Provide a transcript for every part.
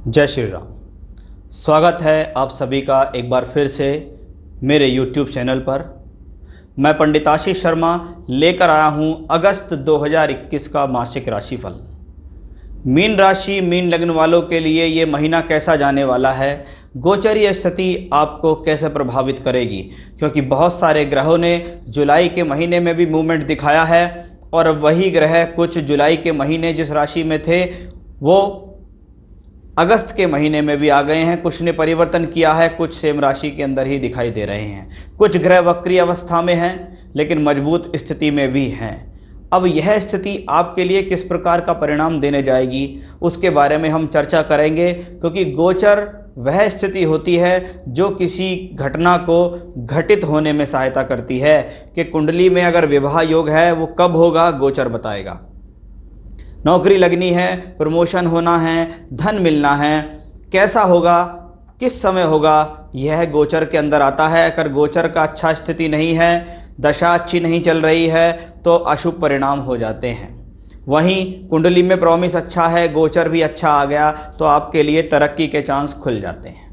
जय श्री राम। स्वागत है आप सभी का एक बार फिर से मेरे YouTube चैनल पर। मैं पंडित आशीष शर्मा लेकर आया हूं अगस्त 2021 का मासिक राशिफल। मीन राशि मीन लग्न वालों के लिए ये महीना कैसा जाने वाला है, गोचरीय स्थिति आपको कैसे प्रभावित करेगी, क्योंकि बहुत सारे ग्रहों ने जुलाई के महीने में भी मूवमेंट दिखाया है और वही ग्रह कुछ जुलाई के महीने जिस राशि में थे वो अगस्त के महीने में भी आ गए हैं। कुछ ने परिवर्तन किया है, कुछ सेम राशि के अंदर ही दिखाई दे रहे हैं। कुछ ग्रह वक्री अवस्था में हैं लेकिन मजबूत स्थिति में भी हैं। अब यह स्थिति आपके लिए किस प्रकार का परिणाम देने जाएगी उसके बारे में हम चर्चा करेंगे, क्योंकि गोचर वह स्थिति होती है जो किसी घटना को घटित होने में सहायता करती है कि कुंडली में अगर विवाह योग है वो कब होगा, गोचर बताएगा। नौकरी लगनी है, प्रमोशन होना है, धन मिलना है, कैसा होगा, किस समय होगा, यह गोचर के अंदर आता है। अगर गोचर का अच्छा स्थिति नहीं है, दशा अच्छी नहीं चल रही है तो अशुभ परिणाम हो जाते हैं। वहीं कुंडली में प्रॉमिस अच्छा है, गोचर भी अच्छा आ गया तो आपके लिए तरक्की के चांस खुल जाते हैं।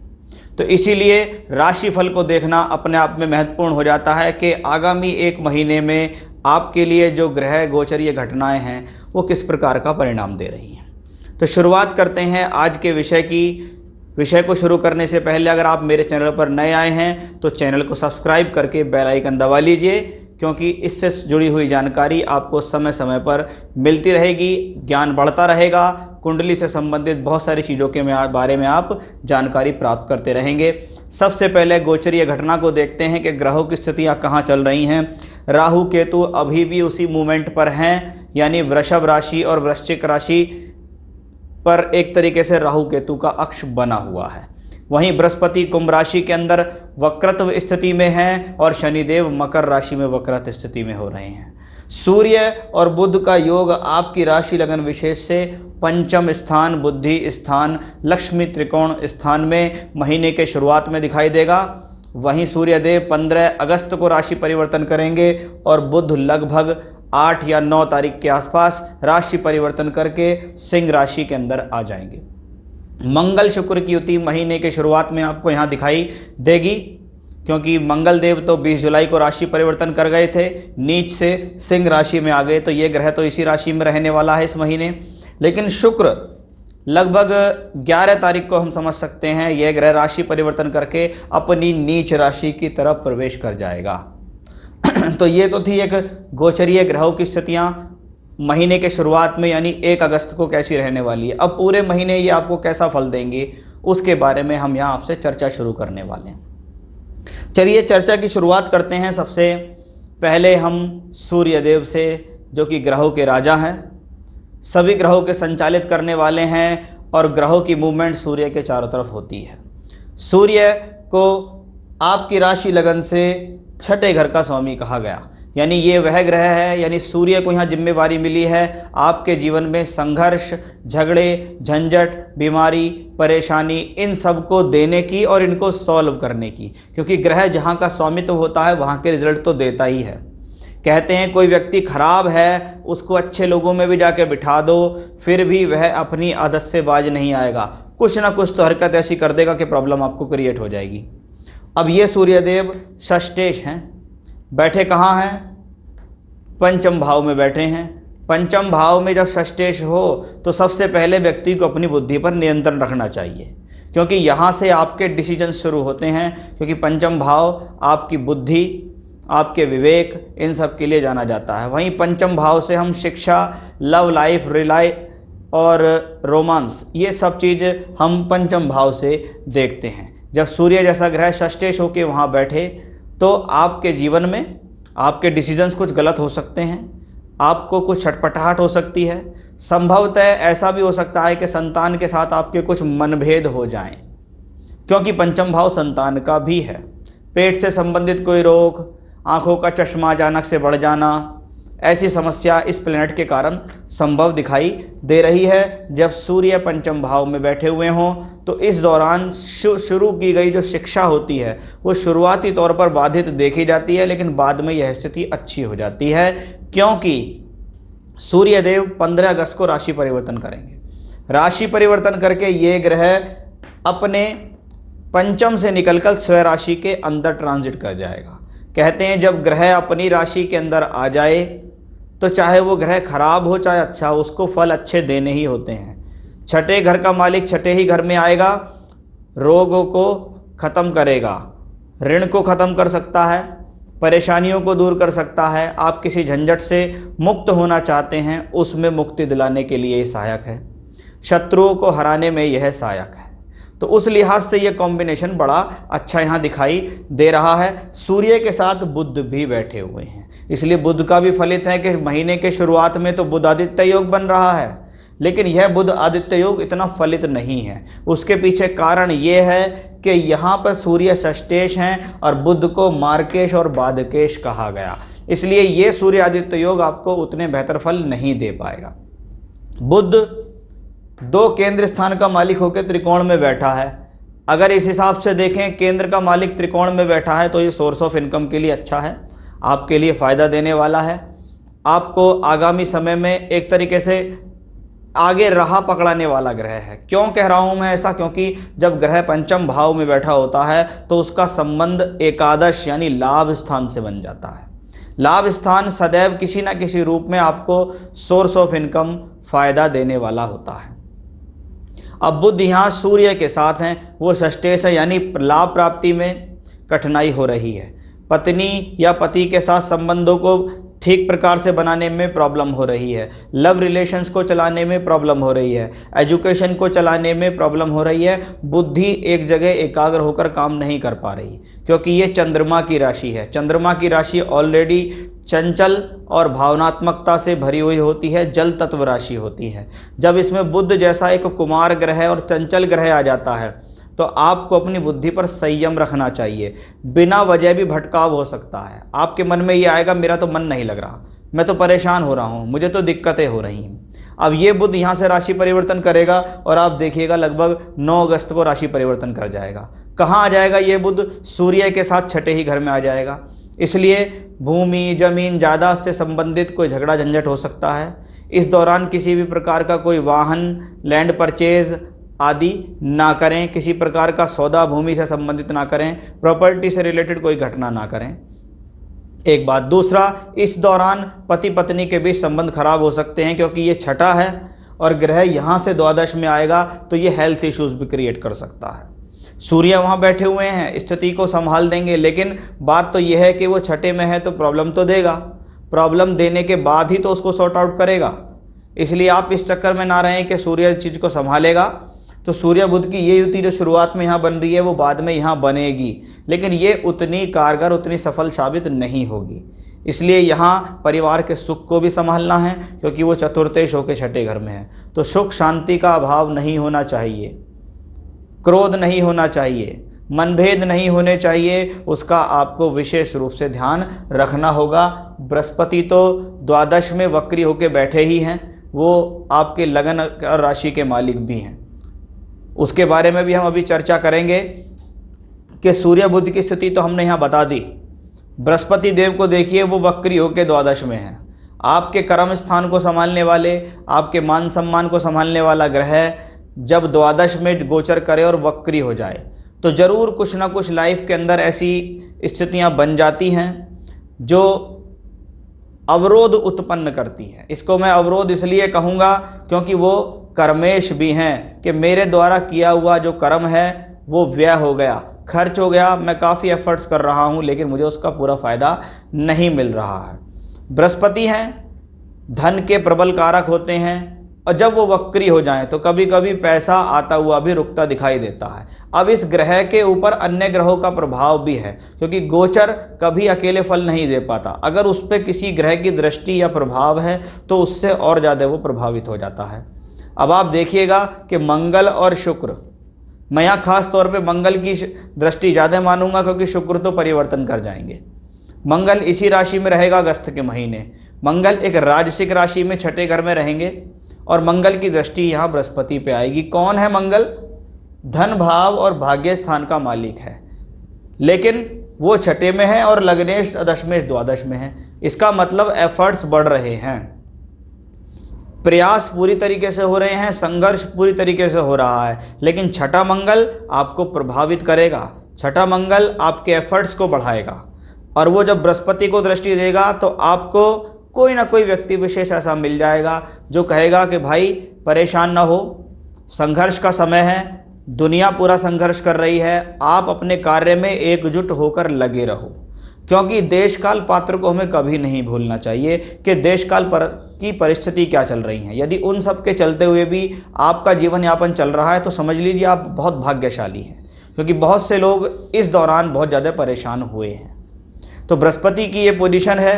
तो इसीलिए राशिफल को देखना अपने आप में महत्वपूर्ण हो जाता है कि आगामी एक महीने में आपके लिए जो ग्रह गोचरीय घटनाएं हैं वो किस प्रकार का परिणाम दे रही हैं। तो शुरुआत करते हैं आज के विषय को शुरू करने से पहले अगर आप मेरे चैनल पर नए आए हैं तो चैनल को सब्सक्राइब करके बेल आइकन दबा लीजिए, क्योंकि इससे जुड़ी हुई जानकारी आपको समय समय पर मिलती रहेगी, ज्ञान बढ़ता रहेगा। कुंडली से संबंधित बहुत सारी चीज़ों के बारे में आप जानकारी प्राप्त करते रहेंगे। सबसे पहले गोचरीय घटना को देखते हैं कि ग्रहों की स्थितियाँ कहाँ चल रही हैं। राहु केतु अभी भी उसी मूवमेंट पर हैं, यानी वृषभ राशि और वृश्चिक राशि पर एक तरीके से राहु केतु का अक्ष बना हुआ है। वहीं बृहस्पति कुंभ राशि के अंदर वक्रत्व स्थिति में हैं और शनिदेव मकर राशि में वक्रत्व स्थिति में हो रहे हैं। सूर्य और बुध का योग आपकी राशि लगन विशेष से पंचम स्थान, बुद्धि स्थान, लक्ष्मी त्रिकोण स्थान में महीने के शुरुआत में दिखाई देगा। वहीं सूर्यदेव 15 अगस्त को राशि परिवर्तन करेंगे और बुध लगभग 8 या 9 तारीख के आसपास राशि परिवर्तन करके सिंह राशि के अंदर आ जाएंगे। मंगल शुक्र की युति महीने के शुरुआत में आपको यहाँ दिखाई देगी, क्योंकि मंगल देव तो 20 जुलाई को राशि परिवर्तन कर गए थे, नीच से सिंह राशि में आ गए, तो ये ग्रह तो इसी राशि में रहने वाला है इस महीने। लेकिन शुक्र लगभग 11 तारीख को हम समझ सकते हैं यह ग्रह राशि परिवर्तन करके अपनी नीच राशि की तरफ प्रवेश कर जाएगा। तो ये तो थी एक गोचरीय ग्रहों की स्थितियाँ महीने के शुरुआत में, यानी 1 अगस्त को कैसी रहने वाली है। अब पूरे महीने ये आपको कैसा फल देंगे उसके बारे में हम यहाँ आपसे चर्चा शुरू करने वाले हैं। चलिए चर्चा की शुरुआत करते हैं। सबसे पहले हम सूर्यदेव से, जो कि ग्रहों के राजा हैं, सभी ग्रहों के संचालित करने वाले हैं और ग्रहों की मूवमेंट सूर्य के चारों तरफ होती है। सूर्य को आपकी राशि लगन से छठे घर का स्वामी कहा गया, यानी ये वह ग्रह है, यानी सूर्य को यहाँ जिम्मेवारी मिली है आपके जीवन में संघर्ष, झगड़े, झंझट, बीमारी, परेशानी, इन सब को देने की और इनको सॉल्व करने की, क्योंकि ग्रह जहाँ का स्वामित्व होता है वहाँ के रिजल्ट तो देता ही है। कहते हैं कोई व्यक्ति खराब है उसको अच्छे लोगों में भी जाके बिठा दो फिर भी वह अपनी आदत से बाज नहीं आएगा, कुछ ना कुछ तो हरकत ऐसी कर देगा कि प्रॉब्लम आपको क्रिएट हो जाएगी। अब ये सूर्यदेव षष्ठेश हैं, बैठे कहाँ हैं? पंचम भाव में बैठे हैं। पंचम भाव में जब षष्ठेश हो तो सबसे पहले व्यक्ति को अपनी बुद्धि पर नियंत्रण रखना चाहिए, क्योंकि यहाँ से आपके डिसीजन शुरू होते हैं, क्योंकि पंचम भाव आपकी बुद्धि, आपके विवेक, इन सब के लिए जाना जाता है। वहीं पंचम भाव से हम शिक्षा, लव लाइफ, रिलाई और रोमांस, ये सब चीज़ हम पंचम भाव से देखते हैं। जब सूर्य जैसा ग्रह षष्ठेश होकर वहाँ बैठे तो आपके जीवन में आपके डिसीजंस कुछ गलत हो सकते हैं, आपको कुछ छटपटाहट हो सकती है, संभवतः ऐसा भी हो सकता है कि संतान के साथ आपके कुछ मनभेद हो जाएं, क्योंकि पंचम भाव संतान का भी है। पेट से संबंधित कोई रोग, आँखों का चश्मा अचानक से बढ़ जाना, ऐसी समस्या इस प्लैनेट के कारण संभव दिखाई दे रही है जब सूर्य पंचम भाव में बैठे हुए हों। तो इस दौरान शुरू की गई जो शिक्षा होती है वो शुरुआती तौर पर बाधित देखी जाती है, लेकिन बाद में यह स्थिति अच्छी हो जाती है, क्योंकि सूर्यदेव 15 अगस्त को राशि परिवर्तन करेंगे। राशि परिवर्तन करके ये ग्रह अपने पंचम से निकलकर स्वयं राशि के अंदर ट्रांजिट कर जाएगा। कहते हैं जब ग्रह अपनी राशि के अंदर आ जाए तो चाहे वो ग्रह खराब हो चाहे अच्छा हो, उसको फल अच्छे देने ही होते हैं। छठे घर का मालिक छठे ही घर में आएगा, रोगों को ख़त्म करेगा, ऋण को ख़त्म कर सकता है, परेशानियों को दूर कर सकता है। आप किसी झंझट से मुक्त होना चाहते हैं, उसमें मुक्ति दिलाने के लिए ये सहायक है। शत्रुओं को हराने में यह सहायक है। तो उस लिहाज से ये कॉम्बिनेशन बड़ा अच्छा यहाँ दिखाई दे रहा है। सूर्य के साथ बुध भी बैठे हुए हैं, इसलिए बुध का भी फलित है कि महीने के शुरुआत में तो बुध आदित्य योग बन रहा है, लेकिन यह बुध आदित्य योग इतना फलित नहीं है। उसके पीछे कारण ये है कि यहाँ पर सूर्य षष्ठेश हैं और बुध को मार्केश और बाधकेश कहा गया, इसलिए ये सूर्य आदित्य योग आपको उतने बेहतर फल नहीं दे पाएगा। बुध 2 केंद्र स्थान का मालिक होकर त्रिकोण में बैठा है। अगर इस हिसाब से देखें केंद्र का मालिक त्रिकोण में बैठा है तो ये सोर्स ऑफ इनकम के लिए अच्छा है, आपके लिए फ़ायदा देने वाला है। आपको आगामी समय में एक तरीके से आगे राह पकड़ाने वाला ग्रह है। क्यों कह रहा हूँ मैं ऐसा? क्योंकि जब ग्रह पंचम भाव में बैठा होता है तो उसका संबंध एकादश यानी लाभ स्थान से बन जाता है। लाभ स्थान सदैव किसी न किसी रूप में आपको सोर्स ऑफ इनकम फ़ायदा देने वाला होता है। अब बुध यहाँ सूर्य के साथ हैं, वो षष्ठेश है, यानी लाभ प्राप्ति में कठिनाई हो रही है। पत्नी या पति के साथ संबंधों को ठीक प्रकार से बनाने में प्रॉब्लम हो रही है, लव रिलेशंस को चलाने में प्रॉब्लम हो रही है, एजुकेशन को चलाने में प्रॉब्लम हो रही है। बुद्धि एक जगह एकाग्र होकर काम नहीं कर पा रही, क्योंकि ये चंद्रमा की राशि है। चंद्रमा की राशि ऑलरेडी चंचल और भावनात्मकता से भरी हुई होती है, जल तत्व राशि होती है। जब इसमें बुध जैसा एक कुमार ग्रह और चंचल ग्रह आ जाता है तो आपको अपनी बुद्धि पर संयम रखना चाहिए। बिना वजह भी भटकाव हो सकता है। आपके मन में ये आएगा मेरा तो मन नहीं लग रहा, मैं तो परेशान हो रहा हूँ, मुझे तो दिक्कतें हो रही हैं। अब ये बुध यहाँ से राशि परिवर्तन करेगा और आप देखिएगा लगभग 9 अगस्त को राशि परिवर्तन कर जाएगा। कहाँ आ जाएगा ये बुध? सूर्य के साथ छठे ही घर में आ जाएगा। इसलिए भूमि जमीन जायदाद से संबंधित कोई झगड़ा झंझट हो सकता है। इस दौरान किसी भी प्रकार का कोई वाहन, लैंड परचेज आदि ना करें, किसी प्रकार का सौदा भूमि से संबंधित ना करें, प्रॉपर्टी से रिलेटेड कोई घटना ना करें। एक बात। दूसरा, इस दौरान पति पत्नी के बीच संबंध खराब हो सकते हैं, क्योंकि ये छठा है और ग्रह यहाँ से द्वादश में आएगा तो ये हेल्थ इश्यूज भी क्रिएट कर सकता है। सूर्य वहाँ बैठे हुए हैं, स्थिति को संभाल देंगे, लेकिन बात तो यह है कि वो छठे में है तो प्रॉब्लम तो देगा। प्रॉब्लम देने के बाद ही तो उसको सॉर्ट आउट करेगा। इसलिए आप इस चक्कर में ना रहें कि सूर्य चीज़ को संभालेगा। तो सूर्य बुध की ये युति जो शुरुआत में यहाँ बन रही है वो बाद में यहाँ बनेगी, लेकिन ये उतनी कारगर, उतनी सफल साबित नहीं होगी। इसलिए यहाँ परिवार के सुख को भी संभालना है, क्योंकि वो चतुर्थेश होकर छठे घर में है। तो सुख शांति का अभाव नहीं होना चाहिए, क्रोध नहीं होना चाहिए, मनभेद नहीं होने चाहिए, उसका आपको विशेष रूप से ध्यान रखना होगा। बृहस्पति तो द्वादश में वक्री होकर बैठे ही हैं, वो आपके लगन राशि के मालिक भी हैं। उसके बारे में भी हम अभी चर्चा करेंगे कि सूर्य बुध की स्थिति तो हमने यहाँ बता दी। बृहस्पति देव को देखिए, वो वक्री होकर द्वादश में है। आपके कर्म स्थान को संभालने वाले, आपके मान सम्मान को संभालने वाला ग्रह जब द्वादश में गोचर करे और वक्री हो जाए तो ज़रूर कुछ ना कुछ लाइफ के अंदर ऐसी स्थितियाँ बन जाती हैं जो अवरोध उत्पन्न करती हैं। इसको मैं अवरोध इसलिए कहूँगा क्योंकि वो कर्मेश भी हैं कि मेरे द्वारा किया हुआ जो कर्म है वो व्यय हो गया, खर्च हो गया, मैं काफ़ी एफर्ट्स कर रहा हूँ लेकिन मुझे उसका पूरा फ़ायदा नहीं मिल रहा है। बृहस्पति हैं, धन के प्रबल कारक होते हैं, और जब वो वक्री हो जाएं तो कभी कभी पैसा आता हुआ भी रुकता दिखाई देता है। अब इस ग्रह के ऊपर अन्य ग्रहों का प्रभाव भी है, क्योंकि गोचर कभी अकेले फल नहीं दे पाता। अगर उस पर किसी ग्रह की दृष्टि या प्रभाव है तो उससे और ज़्यादा वो प्रभावित हो जाता है। अब आप देखिएगा कि मंगल और शुक्र, मैं यहाँ खास तौर पे मंगल की दृष्टि ज़्यादा मानूंगा, क्योंकि शुक्र तो परिवर्तन कर जाएंगे। मंगल इसी राशि में रहेगा अगस्त के महीने। मंगल एक राजसिक राशि में छठे घर में रहेंगे और मंगल की दृष्टि यहाँ बृहस्पति पे आएगी। कौन है मंगल? धन भाव और भाग्य स्थान का मालिक है, लेकिन वो छठे में है और लग्नेश दशमेश द्वादश में है। इसका मतलब एफर्ट्स बढ़ रहे हैं। प्रयास पूरी तरीके से हो रहे हैं, संघर्ष पूरी तरीके से हो रहा है, लेकिन छठा मंगल आपको प्रभावित करेगा, छठा मंगल आपके एफर्ट्स को बढ़ाएगा। और वो जब बृहस्पति को दृष्टि देगा तो आपको कोई ना कोई व्यक्ति विशेष ऐसा मिल जाएगा जो कहेगा कि भाई परेशान ना हो, संघर्ष का समय है, दुनिया पूरा संघर्ष कर रही है, आप अपने कार्य में एकजुट होकर लगे रहो। क्योंकि देश काल पात्र को हमें कभी नहीं भूलना चाहिए कि देश काल की परिस्थिति क्या चल रही है। यदि उन सब के चलते हुए भी आपका जीवन यापन चल रहा है तो समझ लीजिए आप बहुत भाग्यशाली हैं, क्योंकि बहुत से लोग इस दौरान बहुत ज़्यादा परेशान हुए हैं। तो बृहस्पति की ये पोजीशन है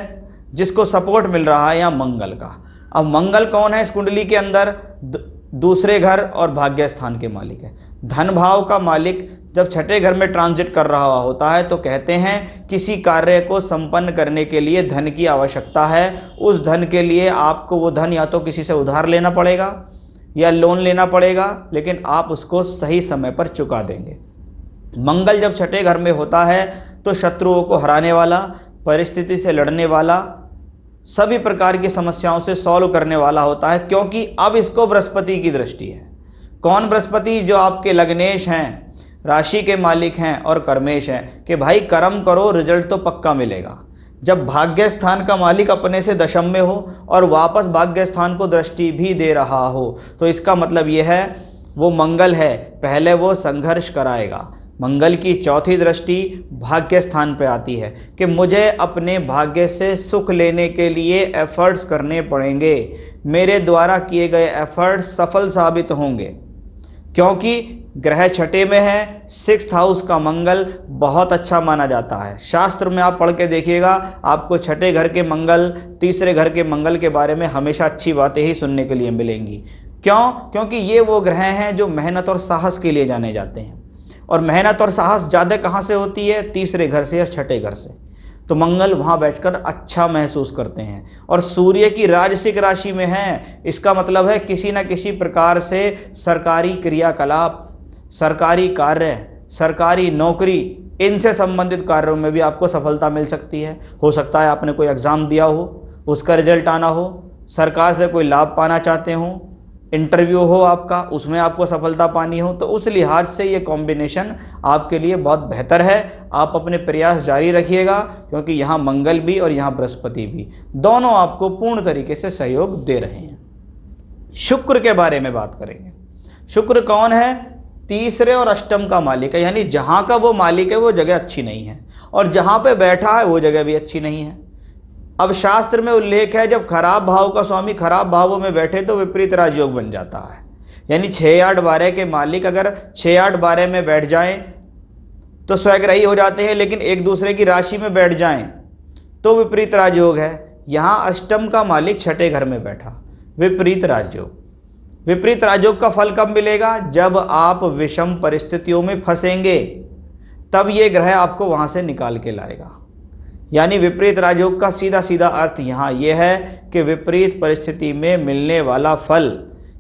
जिसको सपोर्ट मिल रहा है यहाँ मंगल का। अब मंगल कौन है इस कुंडली के अंदर? दूसरे घर और भाग्य स्थान के मालिक है। धन भाव का मालिक जब छठे घर में ट्रांजिट कर रहा होता है तो कहते हैं किसी कार्य को संपन्न करने के लिए धन की आवश्यकता है। उस धन के लिए आपको वो धन या तो किसी से उधार लेना पड़ेगा या लोन लेना पड़ेगा, लेकिन आप उसको सही समय पर चुका देंगे। मंगल जब छठे घर में होता है तो शत्रुओं को हराने वाला, परिस्थिति से लड़ने वाला, सभी प्रकार की समस्याओं से सॉल्व करने वाला होता है, क्योंकि अब इसको बृहस्पति की दृष्टि है। कौन बृहस्पति? जो आपके लग्नेश हैं, राशि के मालिक हैं और कर्मेश हैं, कि भाई कर्म करो, रिजल्ट तो पक्का मिलेगा। जब भाग्य स्थान का मालिक अपने से दशम में हो और वापस भाग्य स्थान को दृष्टि भी दे रहा हो तो इसका मतलब यह है वो मंगल है, पहले वो संघर्ष कराएगा। मंगल की चौथी दृष्टि भाग्य स्थान पे आती है कि मुझे अपने भाग्य से सुख लेने के लिए एफर्ट्स करने पड़ेंगे, मेरे द्वारा किए गए एफर्ट्स सफल साबित होंगे, क्योंकि ग्रह छठे में है। 6th हाउस का मंगल बहुत अच्छा माना जाता है। शास्त्र में आप पढ़ के देखिएगा, आपको छठे घर के मंगल, तीसरे घर के मंगल के बारे में हमेशा अच्छी बातें ही सुनने के लिए मिलेंगी। क्यों? क्योंकि ये वो ग्रह हैं जो मेहनत और साहस के लिए जाने जाते हैं, और मेहनत और साहस ज़्यादा कहाँ से होती है? तीसरे घर से और छठे घर से। तो मंगल वहाँ बैठकर अच्छा महसूस करते हैं। और सूर्य की राजसिक राशि में है, इसका मतलब है किसी न किसी प्रकार से सरकारी क्रियाकलाप, सरकारी कार्य, सरकारी नौकरी, इनसे संबंधित कार्यों में भी आपको सफलता मिल सकती है। हो सकता है आपने कोई एग्ज़ाम दिया हो, उसका रिजल्ट आना हो, सरकार से कोई लाभ पाना चाहते हो, इंटरव्यू हो आपका, उसमें आपको सफलता पानी हो, तो उस लिहाज से ये कॉम्बिनेशन आपके लिए बहुत बेहतर है। आप अपने प्रयास जारी रखिएगा, क्योंकि यहाँ मंगल भी और यहाँ बृहस्पति भी दोनों आपको पूर्ण तरीके से सहयोग दे रहे हैं। शुक्र के बारे में बात करेंगे। शुक्र कौन है? तीसरे और अष्टम का मालिक है, यानी जहाँ का वो मालिक है वो जगह अच्छी नहीं है, और जहाँ पे बैठा है वो जगह भी अच्छी नहीं है। अब शास्त्र में उल्लेख है जब खराब भाव का स्वामी खराब भावों में बैठे तो विपरीत राजयोग बन जाता है। यानी 6, 8, 12 के मालिक अगर 6, 8, 12 में बैठ जाएं तो स्वग्रही हो जाते हैं, लेकिन एक दूसरे की राशि में बैठ जाएं तो विपरीत राजयोग है। यहाँ अष्टम का मालिक छठे घर में बैठा, विपरीत राजयोग। विपरीत राजयोग का फल कब मिलेगा? जब आप विषम परिस्थितियों में फंसेंगे, तब ये ग्रह आपको वहाँ से निकाल के लाएगा। यानी विपरीत राजयोग का सीधा सीधा अर्थ यहाँ ये है कि विपरीत परिस्थिति में मिलने वाला फल।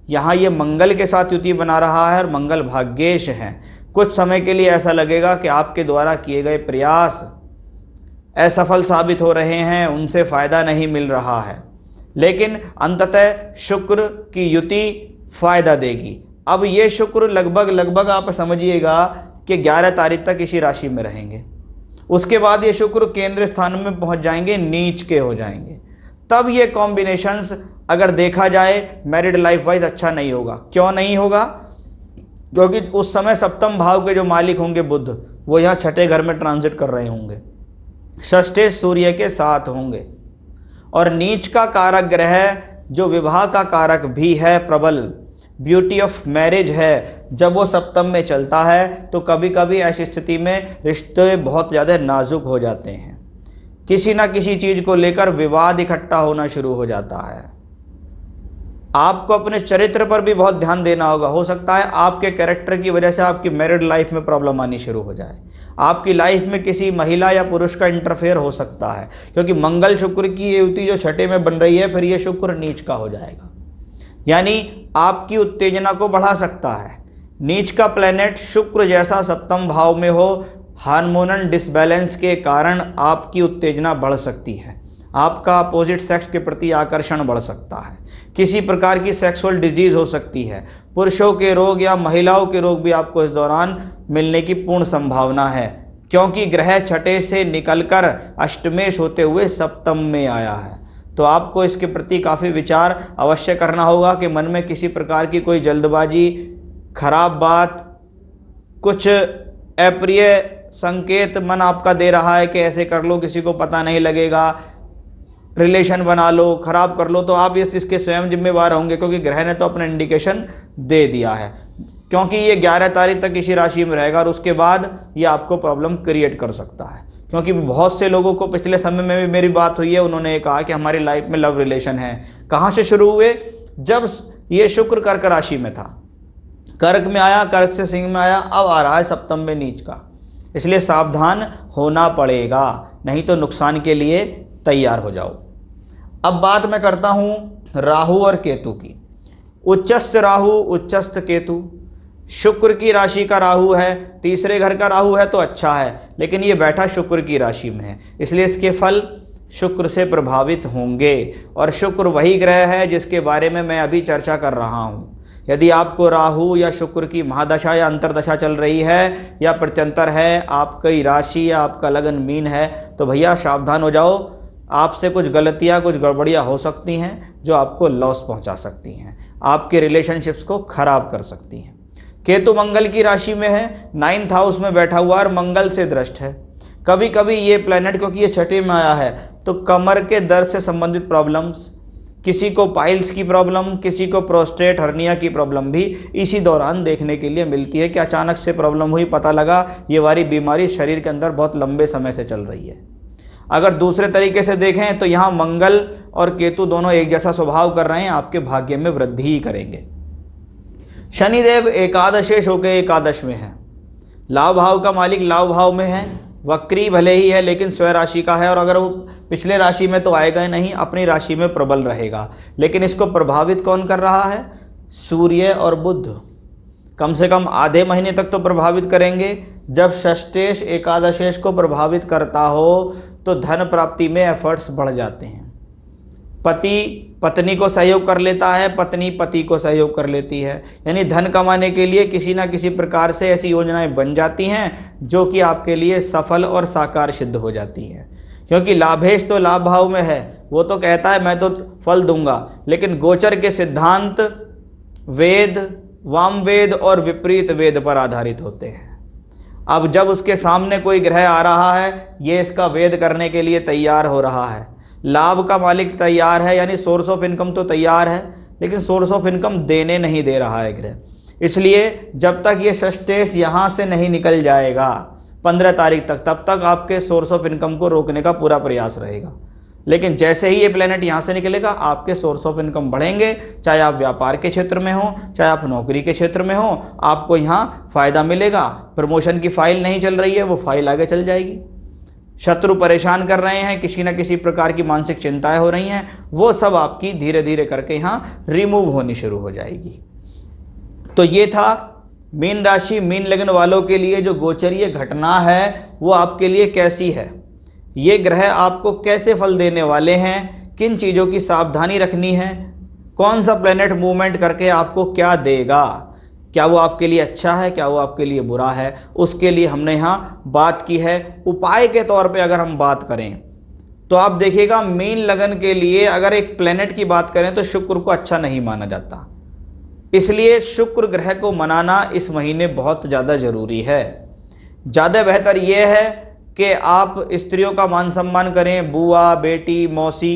यहाँ ये मंगल के साथ युति बना रहा है और मंगल भाग्येश है। कुछ समय के लिए ऐसा लगेगा कि आपके द्वारा किए गए प्रयास असफल साबित हो रहे हैं, उनसे फ़ायदा नहीं मिल रहा है, लेकिन अंततः शुक्र की युति फ़ायदा देगी। अब ये शुक्र लगभग आप समझिएगा कि 11 तारीख तक इसी राशि में रहेंगे। उसके बाद ये शुक्र केंद्र स्थान में पहुंच जाएंगे, नीच के हो जाएंगे। तब ये कॉम्बिनेशंस अगर देखा जाए मैरिड लाइफ वाइज अच्छा नहीं होगा। क्यों नहीं होगा? क्योंकि उस समय सप्तम भाव के जो मालिक होंगे बुध, वो यहाँ छठे घर में ट्रांजिट कर रहे होंगे, षष्ठे सूर्य के साथ होंगे, और नीच का कारक ग्रह जो विवाह का कारक भी है, प्रबल ब्यूटी ऑफ मैरिज है, जब वो सप्तम में चलता है तो कभी कभी ऐसी स्थिति में रिश्ते बहुत ज़्यादा नाजुक हो जाते हैं। किसी ना किसी चीज़ को लेकर विवाद इकट्ठा होना शुरू हो जाता है। आपको अपने चरित्र पर भी बहुत ध्यान देना होगा। हो सकता है आपके कैरेक्टर की वजह से आपकी मैरिड लाइफ में प्रॉब्लम आनी शुरू हो जाए, आपकी लाइफ में किसी महिला या पुरुष का इंटरफेयर हो सकता है, क्योंकि मंगल शुक्र की युति जो छठे में बन रही है, फिर ये शुक्र नीच का हो जाएगा, यानी आपकी उत्तेजना को बढ़ा सकता है। नीच का प्लैनेट शुक्र जैसा सप्तम भाव में हो, हार्मोनल डिसबैलेंस के कारण आपकी उत्तेजना बढ़ सकती है। आपका अपोजिट सेक्स के प्रति आकर्षण बढ़ सकता है। किसी प्रकार की सेक्सुअल डिजीज़ हो सकती है। पुरुषों के रोग या महिलाओं के रोग भी आपको इस दौरान मिलने की पूर्ण संभावना है, क्योंकि ग्रह छठे से निकलकर अष्टमेश होते हुए सप्तम में आया है। तो आपको इसके प्रति काफ़ी विचार अवश्य करना होगा कि मन में किसी प्रकार की कोई जल्दबाजी, खराब बात, कुछ अप्रिय संकेत मन आपका दे रहा है कि ऐसे कर लो, किसी को पता नहीं लगेगा, रिलेशन बना लो, खराब कर लो, तो आप इसके स्वयं जिम्मेवार होंगे, क्योंकि ग्रह ने तो अपना इंडिकेशन दे दिया है। क्योंकि ये 11 तारीख तक इसी राशि में रहेगा और उसके बाद ये आपको प्रॉब्लम क्रिएट कर सकता है। क्योंकि बहुत से लोगों को पिछले समय में भी मेरी बात हुई है, उन्होंने ये कहा कि हमारी लाइफ में लव रिलेशन है। कहाँ से शुरू हुए? जब ये शुक्र कर्क राशि में था, कर्क में आया, कर्क से सिंह में आया, अब आ रहा है सप्तम में नीच का। इसलिए सावधान होना पड़ेगा, नहीं तो नुकसान के लिए तैयार हो जाओ। अब बात मैं करता हूँ राहु और केतु की। उच्चस्थ राहु, उच्चस्थ केतु। शुक्र की राशि का राहु है, तीसरे घर का राहु है तो अच्छा है, लेकिन ये बैठा शुक्र की राशि में है, इसलिए इसके फल शुक्र से प्रभावित होंगे। और शुक्र वही ग्रह है जिसके बारे में मैं अभी चर्चा कर रहा हूँ। यदि आपको राहु या शुक्र की महादशा या अंतरदशा चल रही है या प्रत्यंतर है, आपकी राशि या आपका लगन मीन है, तो भैया सावधान हो जाओ। आपसे कुछ गलतियाँ, कुछ गड़बड़ियाँ हो सकती हैं जो आपको लॉस पहुँचा सकती हैं, आपके रिलेशनशिप्स को खराब कर सकती हैं। केतु मंगल की राशि में है, 9th हाउस में बैठा हुआ और मंगल से दृष्ट है। कभी कभी ये प्लैनेट, क्योंकि ये छठे में आया है, तो कमर के दर्द से संबंधित प्रॉब्लम्स, किसी को पाइल्स की प्रॉब्लम, किसी को प्रोस्टेट हर्निया की प्रॉब्लम भी इसी दौरान देखने के लिए मिलती है कि अचानक से प्रॉब्लम हुई, पता लगा ये वाली बीमारी शरीर के अंदर बहुत लंबे समय से चल रही है। अगर दूसरे तरीके से देखें तो यहाँ मंगल और केतु दोनों एक जैसा स्वभाव कर रहे हैं, आपके भाग्य में वृद्धि ही करेंगे। शनिदेव एकादशेश होकर एकादश में है, लाभ भाव का मालिक लाभ भाव में है, वक्री भले ही है लेकिन स्वयं राशि का है, और अगर वो पिछले राशि में तो आएगा ही नहीं, अपनी राशि में प्रबल रहेगा। लेकिन इसको प्रभावित कौन कर रहा है? सूर्य और बुध। कम से कम आधे महीने तक तो प्रभावित करेंगे। जब षष्ठेश एकादशेश को प्रभावित करता हो तो धन प्राप्ति में एफर्ट्स बढ़ जाते हैं। पति पत्नी को सहयोग कर लेता है, पत्नी पति को सहयोग कर लेती है, यानी धन कमाने के लिए किसी ना किसी प्रकार से ऐसी योजनाएं बन जाती हैं जो कि आपके लिए सफल और साकार सिद्ध हो जाती हैं। क्योंकि लाभेश तो लाभ भाव में है, वो तो कहता है मैं तो फल दूंगा, लेकिन गोचर के सिद्धांत वेद, वामवेद और विपरीत वेद पर आधारित होते हैं। अब जब उसके सामने कोई ग्रह आ रहा है, ये इसका वेद करने के लिए तैयार हो रहा है। लाभ का मालिक तैयार है, यानी सोर्स ऑफ इनकम तो तैयार है, लेकिन सोर्स ऑफ इनकम देने नहीं दे रहा है ग्रह। इसलिए जब तक ये षष्ठेश यहाँ से नहीं निकल जाएगा 15 तारीख तक, तब तक आपके सोर्स ऑफ इनकम को रोकने का पूरा प्रयास रहेगा। लेकिन जैसे ही ये प्लेनेट यहाँ से निकलेगा, आपके सोर्स ऑफ इनकम बढ़ेंगे। चाहे आप व्यापार के क्षेत्र में हो, चाहे आप नौकरी के क्षेत्र में हो, आपको यहाँ फ़ायदा मिलेगा। प्रमोशन की फाइल नहीं चल रही है, वो फाइल आगे चल जाएगी। शत्रु परेशान कर रहे हैं, किसी न किसी प्रकार की मानसिक चिंताएं हो रही हैं, वो सब आपकी धीरे धीरे करके यहाँ रिमूव होनी शुरू हो जाएगी। तो ये था मीन राशि, मीन लग्न वालों के लिए जो गोचरीय घटना है वो आपके लिए कैसी है, ये ग्रह आपको कैसे फल देने वाले हैं, किन चीज़ों की सावधानी रखनी है, कौन सा प्लेनेट मूवमेंट करके आपको क्या देगा, क्या वो आपके लिए अच्छा है, क्या वो आपके लिए बुरा है, उसके लिए हमने यहाँ बात की है। उपाय के तौर पे अगर हम बात करें तो आप देखिएगा, मीन लगन के लिए अगर एक प्लेनेट की बात करें तो शुक्र को अच्छा नहीं माना जाता, इसलिए शुक्र ग्रह को मनाना इस महीने बहुत ज़्यादा ज़रूरी है। ज़्यादा बेहतर यह है कि आप स्त्रियों का मान सम्मान करें, बुआ, बेटी, मौसी,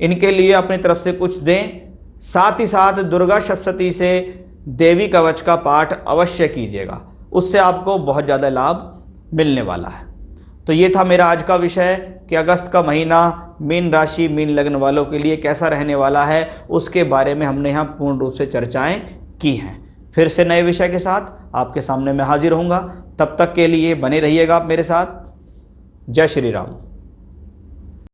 इनके लिए अपनी तरफ से कुछ दें। साथ ही साथ दुर्गा सप्तशती से देवी कवच का पाठ अवश्य कीजिएगा, उससे आपको बहुत ज़्यादा लाभ मिलने वाला है। तो ये था मेरा आज का विषय कि अगस्त का महीना मीन राशि, मीन लग्न वालों के लिए कैसा रहने वाला है, उसके बारे में हमने यहाँ पूर्ण रूप से चर्चाएँ की हैं। फिर से नए विषय के साथ आपके सामने मैं हाजिर होऊंगा। तब तक के लिए बने रहिएगा आप मेरे साथ। जय श्री राम।